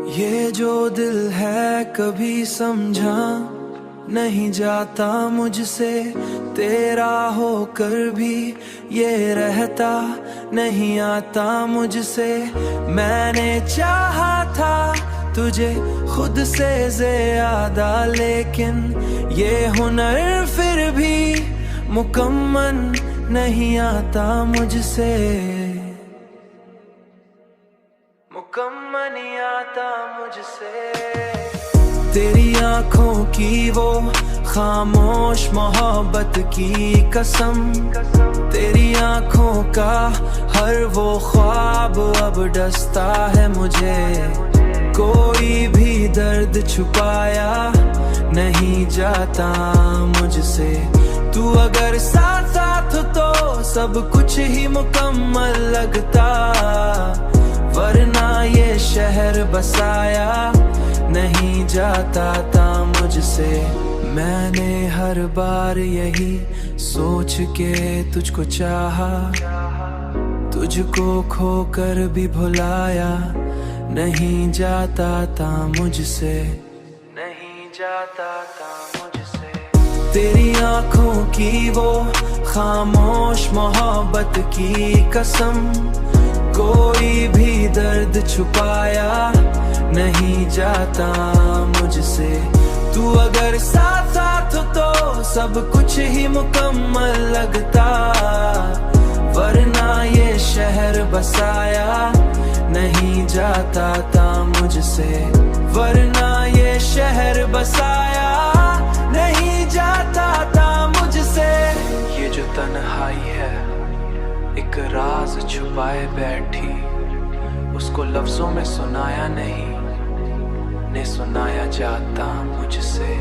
ये जो दिल है कभी समझा नहीं जाता मुझसे, तेरा होकर भी ये रहता नहीं आता मुझसे। मैंने चाहा था तुझे खुद से ज्यादा, लेकिन ये हुनर फिर भी मुकम्मल नहीं आता मुझसे, मुकम्मल नहीं आता मुझसे। तेरी आंखों की वो खामोश मोहब्बत की कसम, तेरी आंखों का हर वो ख्वाब अब डसता है मुझे। कोई भी दर्द छुपाया नहीं जाता मुझसे, तू अगर साथ साथ तो सब कुछ ही मुकम्मल लगता। वरना ये शहर बसाया नहीं जाता था मुझसे। मैंने हर बार यही सोच के तुझको चाहा, तुझको खोकर भी भुलाया नहीं जाता था मुझसे, नहीं जाता था मुझसे। तेरी आंखों की वो खामोश मोहब्बत की कसम, कोई भी दर्द छुपाया नहीं जाता मुझसे। तू अगर साथ साथ तो सब कुछ ही मुकम्मल लगता। वरना ये शहर बसाया नहीं जाता था मुझसे, वरना ये शहर बसाया नहीं जाता था मुझसे। ये जो तन्हाई है एक राज छुपाए बैठी, उसको लफ्जों में सुनाया नहीं, ने सुनाया जाता मुझसे।